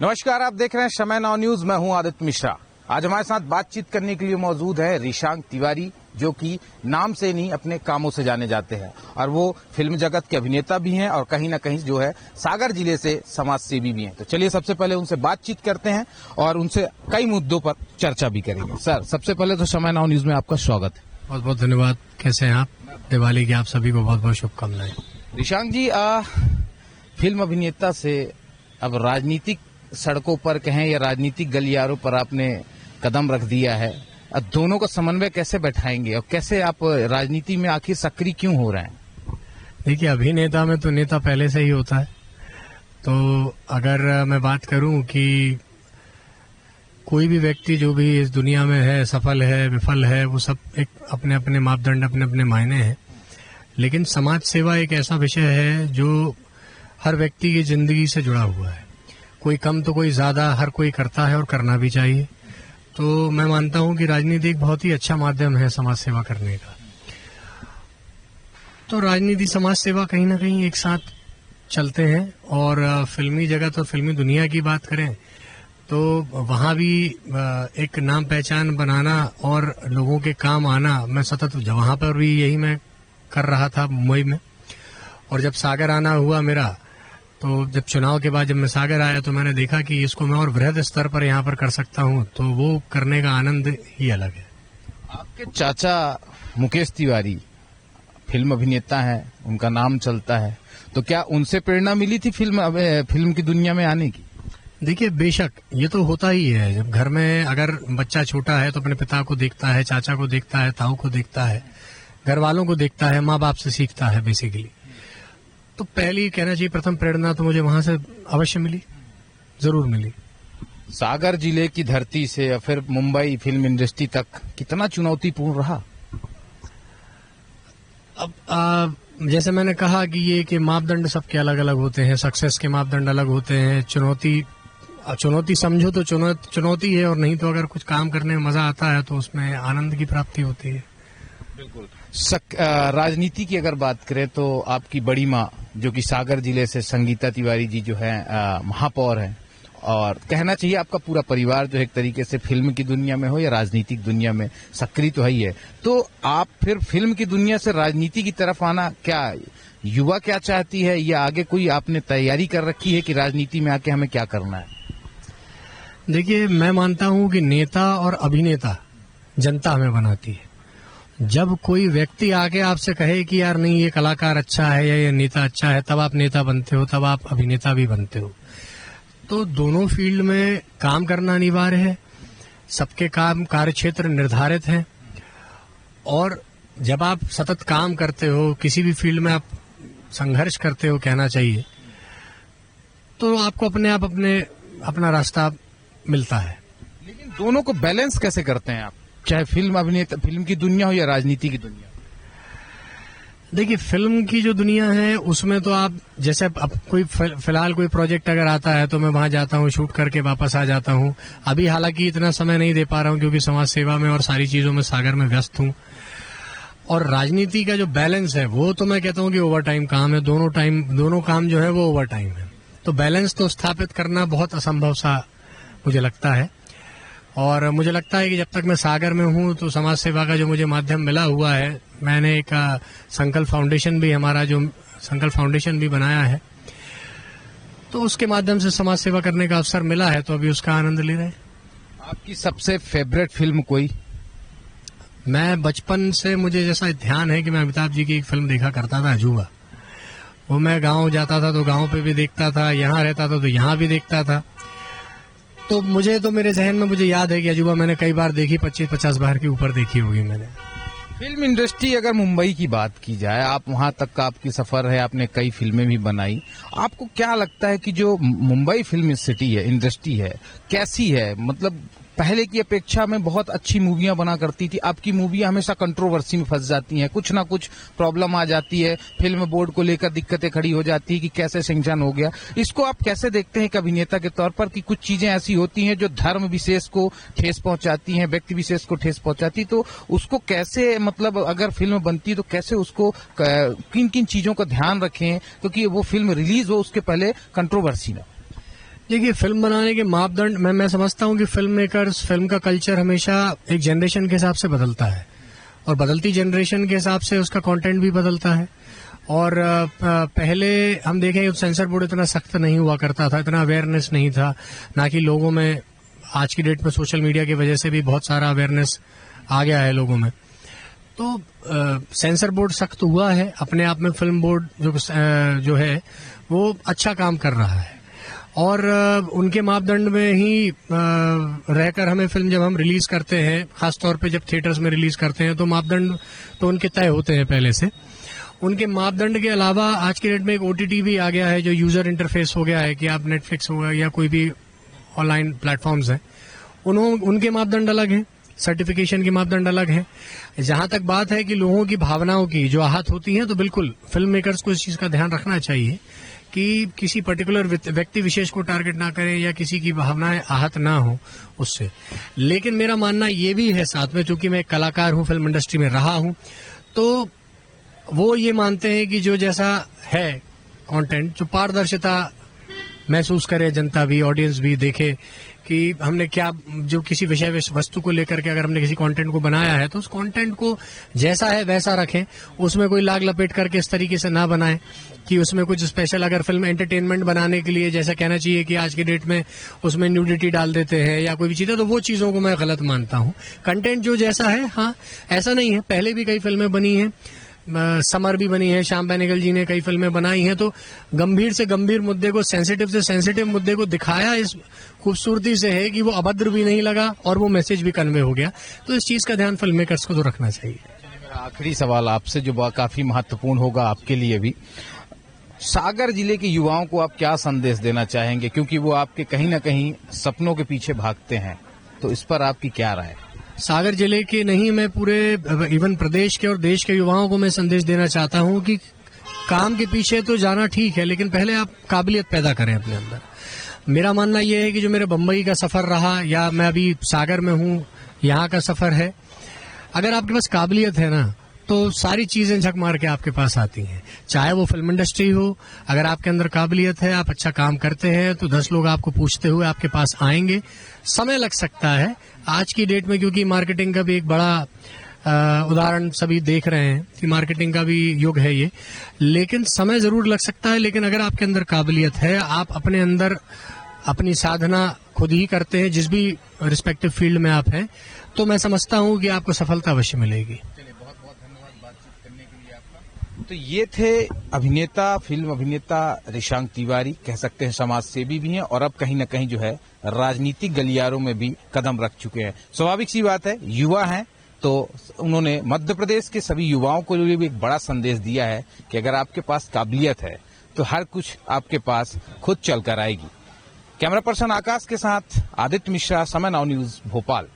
नमस्कार, आप देख रहे हैं समय नाउ न्यूज। मैं हूं आदित्य मिश्रा। आज हमारे साथ बातचीत करने के लिए मौजूद है रिशांक तिवारी, जो कि नाम से नहीं अपने कामों से जाने जाते हैं और वो फिल्म जगत के अभिनेता भी हैं और कहीं ना कहीं जो है सागर जिले से समाज सेवी भी हैं। तो चलिए सबसे पहले उनसे बातचीत करते हैं और उनसे कई मुद्दों पर चर्चा भी करेंगे। सर, सबसे पहले तो समय नाउ न्यूज में आपका स्वागत है। बहुत बहुत धन्यवाद। कैसे हैं आप? दिवाली की आप सभी को बहुत बहुत शुभकामनाएं। रिशांक जी, फिल्म अभिनेता से अब राजनीतिक सड़कों पर कहें या राजनीतिक गलियारों पर आपने कदम रख दिया है। अब दोनों का समन्वय कैसे बैठाएंगे और कैसे आप राजनीति में आखिर सक्रिय क्यों हो रहे हैं? देखिए, अभिनेता में तो नेता पहले से ही होता है। तो अगर मैं बात करूं कि कोई भी व्यक्ति जो भी इस दुनिया में है, सफल है, विफल है, वो सब एक अपने अपने मापदंड, अपने अपने मायने हैं। लेकिन समाज सेवा एक ऐसा विषय है जो हर व्यक्ति की जिंदगी से जुड़ा हुआ है। कोई कम तो कोई ज्यादा, हर कोई करता है और करना भी चाहिए। तो मैं मानता हूं कि राजनीति एक बहुत ही अच्छा माध्यम है समाज सेवा करने का। तो राजनीति, समाज सेवा कहीं ना कहीं एक साथ चलते हैं। और फिल्मी जगत और फिल्मी दुनिया की बात करें तो वहां भी एक नाम पहचान बनाना और लोगों के काम आना, मैं सतत वहां पर भी यही मैं कर रहा था मुंबई में। और जब सागर आना हुआ मेरा, तो जब चुनाव के बाद जब मैं सागर आया तो मैंने देखा कि इसको मैं और वृहद स्तर पर यहाँ पर कर सकता हूँ, तो वो करने का आनंद ही अलग है। आपके चाचा मुकेश तिवारी फिल्म अभिनेता हैं, उनका नाम चलता है, तो क्या उनसे प्रेरणा मिली थी फिल्म की दुनिया में आने की? देखिए, बेशक ये तो होता ही है। जब घर में अगर बच्चा छोटा है तो अपने पिता को देखता है, चाचा को देखता है, ताऊ को देखता है, घर वालों को देखता है, माँ बाप से सीखता है बेसिकली। तो पहली कहना चाहिए प्रथम प्रेरणा तो मुझे वहां से अवश्य मिली, जरूर मिली। सागर जिले की धरती से या फिर मुंबई फिल्म इंडस्ट्री तक कितना चुनौतीपूर्ण रहा? अब जैसे मैंने कहा कि ये कि मापदंड सबके अलग अलग होते हैं, सक्सेस के मापदंड अलग होते हैं। चुनौती समझो तो चुनौती है, और नहीं तो अगर कुछ काम करने में मजा आता है तो उसमें आनंद की प्राप्ति होती है। बिल्कुल। राजनीति की अगर बात करें तो आपकी बड़ी माँ, जो कि सागर जिले से, संगीता तिवारी जी जो है महापौर हैं, और कहना चाहिए आपका पूरा परिवार जो है एक तरीके से फिल्म की दुनिया में हो या राजनीतिक दुनिया में सक्रिय तो है ही है। तो आप फिर फिल्म की दुनिया से राजनीति की तरफ आना, क्या युवा क्या चाहती है या आगे कोई आपने तैयारी कर रखी है कि राजनीति में आके हमें क्या करना है? देखिए, मैं मानता हूं कि नेता और अभिनेता जनता हमें बनाती है। जब कोई व्यक्ति आके आपसे कहे कि यार नहीं, ये कलाकार अच्छा है या ये नेता अच्छा है, तब आप नेता बनते हो, तब आप अभिनेता भी बनते हो। तो दोनों फील्ड में काम करना अनिवार्य है। सबके काम कार्य क्षेत्र निर्धारित हैं, और जब आप सतत काम करते हो, किसी भी फील्ड में आप संघर्ष करते हो कहना चाहिए, तो आपको अपने आप अपना रास्ता मिलता है। लेकिन दोनों को बैलेंस कैसे करते हैं आप, चाहे फिल्म की दुनिया हो या राजनीति की दुनिया? देखिए, फिल्म की जो दुनिया है उसमें तो आप जैसे अब कोई फिलहाल कोई प्रोजेक्ट अगर आता है तो मैं वहां जाता हूँ, शूट करके वापस आ जाता हूँ। अभी हालांकि इतना समय नहीं दे पा रहा हूँ क्योंकि समाज सेवा में और सारी चीजों में सागर में व्यस्त हूँ। और राजनीति का जो बैलेंस है वो तो मैं कहता हूँ कि ओवर टाइम काम है। दोनों काम जो है वो ओवर टाइम है। तो बैलेंस तो स्थापित करना बहुत असंभव सा मुझे लगता है। और मुझे लगता है कि जब तक मैं सागर में हूं तो समाज सेवा का जो मुझे माध्यम मिला हुआ है, मैंने एक संकल्प फाउंडेशन भी बनाया है, तो उसके माध्यम से समाज सेवा करने का अवसर मिला है, तो अभी उसका आनंद ले रहे हैं। आपकी सबसे फेवरेट फिल्म कोई? मैं बचपन से मुझे जैसा ध्यान है कि मैं अमिताभ जी की एक फिल्म देखा करता था, अजूबा। वो मैं गाँव जाता था तो गाँव पे भी देखता था, यहाँ रहता था तो यहाँ भी देखता था। तो मेरे जहन में मुझे याद है कि अजूबा मैंने कई बार देखी, 25-50 बार के ऊपर देखी होगी मैंने। फिल्म इंडस्ट्री, अगर मुंबई की बात की जाए, आप वहां तक का आपकी सफर है, आपने कई फिल्में भी बनाई, आपको क्या लगता है कि जो मुंबई फिल्म सिटी है, इंडस्ट्री है, कैसी है? मतलब पहले की अपेक्षा में बहुत अच्छी मूवियां बना करती थी। आपकी मूवियां हमेशा कंट्रोवर्सी में फंस जाती हैं, कुछ ना कुछ प्रॉब्लम आ जाती है, फिल्म बोर्ड को लेकर दिक्कतें खड़ी हो जाती है कि कैसे सैंक्शन हो गया। इसको आप कैसे देखते हैं एक अभिनेता के तौर पर कि कुछ चीजें ऐसी होती हैं जो धर्म विशेष को ठेस पहुंचाती हैं, व्यक्ति विशेष को ठेस पहुंचाती, तो उसको कैसे, मतलब अगर फिल्म बनती है तो कैसे उसको किन किन चीजों का ध्यान रखें क्योंकि वो फिल्म रिलीज हो उसके पहले कंट्रोवर्सी ना? देखिए, फिल्म बनाने के मापदंड मैं समझता हूँ कि फिल्म मेकर्स, फिल्म का कल्चर हमेशा एक जनरेशन के हिसाब से बदलता है और बदलती जनरेशन के हिसाब से उसका कंटेंट भी बदलता है। और पहले हम देखें सेंसर बोर्ड इतना सख्त नहीं हुआ करता था, इतना अवेयरनेस नहीं था, ना कि लोगों में आज की डेट में सोशल मीडिया की वजह से भी बहुत सारा अवेयरनेस आ गया है लोगों में। तो सेंसर बोर्ड सख्त हुआ है, अपने आप में फिल्म बोर्ड जो है वो अच्छा काम कर रहा है और उनके मापदंड में ही रहकर हमें फिल्म जब हम रिलीज करते हैं, खासतौर पे जब थिएटर्स में रिलीज करते हैं, तो मापदंड तो उनके तय होते हैं पहले से। उनके मापदंड के अलावा आज के डेट में एक OTT भी आ गया है जो यूजर इंटरफेस हो गया है कि आप नेटफ्लिक्स हो या कोई भी ऑनलाइन प्लेटफॉर्म्स हैं, उनके मापदंड अलग हैं, सर्टिफिकेशन के मापदंड अलग हैं। जहां तक बात है कि लोगों की भावनाओं की जो आहत होती हैं, तो बिल्कुल फिल्म मेकर्स को इस चीज का ध्यान रखना चाहिए कि किसी पर्टिकुलर व्यक्ति विशेष को टारगेट ना करें या किसी की भावनाएं आहत ना हो उससे। लेकिन मेरा मानना ये भी है साथ में, चूंकि मैं एक कलाकार हूं, फिल्म इंडस्ट्री में रहा हूं, तो वो ये मानते हैं कि जो जैसा है कंटेंट, जो पारदर्शिता महसूस करे जनता भी, ऑडियंस भी देखे कि हमने क्या, जो किसी विषय वस्तु को लेकर के अगर हमने किसी कंटेंट को बनाया है तो उस कंटेंट को जैसा है वैसा रखें, उसमें कोई लाग लपेट करके इस तरीके से ना बनाएं कि उसमें कुछ स्पेशल, अगर फिल्म एंटरटेनमेंट बनाने के लिए जैसा कहना चाहिए कि आज की डेट में उसमें न्यूडिटी डाल देते हैं या कोई भी चीजें, तो वो चीजों को मैं गलत मानता हूं। कंटेंट जो जैसा है, हाँ ऐसा नहीं है, पहले भी कई फिल्में बनी हैं, समर भी बनी है, श्याम बेनेगल जी ने कई फिल्में बनाई हैं, तो गंभीर से गंभीर मुद्दे को, सेंसिटिव से सेंसिटिव मुद्दे को दिखाया इस खूबसूरती से है कि वो अभद्र भी नहीं लगा और वो मैसेज भी कन्वे हो गया। तो इस चीज का ध्यान फिल्म मेकर्स को तो रखना चाहिए। मेरा आखिरी सवाल आपसे, जो काफी महत्वपूर्ण होगा आपके लिए भी, सागर जिले के युवाओं को आप क्या संदेश देना चाहेंगे, क्योंकि वो आपके कहीं ना कहीं सपनों के पीछे भागते हैं, तो इस पर आपकी क्या राय है? सागर जिले के नहीं, मैं पूरे इवन प्रदेश के और देश के युवाओं को मैं संदेश देना चाहता हूं कि काम के पीछे तो जाना ठीक है, लेकिन पहले आप काबिलियत पैदा करें अपने अंदर। मेरा मानना यह है कि जो मेरे बम्बई का सफर रहा या मैं अभी सागर में हूं, यहाँ का सफर है, अगर आपके पास काबिलियत है ना तो सारी चीजें झक मार के आपके पास आती हैं। चाहे वो फिल्म इंडस्ट्री हो, अगर आपके अंदर काबिलियत है, आप अच्छा काम करते हैं, तो 10 लोग आपको पूछते हुए आपके पास आएंगे। समय लग सकता है आज की डेट में, क्योंकि मार्केटिंग का भी एक बड़ा उदाहरण सभी देख रहे हैं कि मार्केटिंग का भी युग है ये, लेकिन समय जरूर लग सकता है। लेकिन अगर आपके अंदर काबिलियत है, आप अपने अंदर अपनी साधना खुद ही करते हैं, जिस भी रिस्पेक्टिव फील्ड में आप हैं, तो मैं समझता हूं कि आपको सफलता अवश्य मिलेगी। बहुत बहुत धन्यवाद बातचीत करने के लिए आपका। तो ये थे अभिनेता, फिल्म अभिनेता रिशांक तिवारी, कह सकते हैं समाज सेवी भी हैं और अब कहीं न कहीं जो है राजनीतिक गलियारों में भी कदम रख चुके हैं। स्वाभाविक सी बात है, युवा हैं, तो उन्होंने मध्य प्रदेश के सभी युवाओं को लिए भी एक बड़ा संदेश दिया है कि अगर आपके पास काबिलियत है तो हर कुछ आपके पास खुद चल कर आएगी। कैमरा पर्सन आकाश के साथ आदित्य मिश्रा, समय नाउ न्यूज, भोपाल।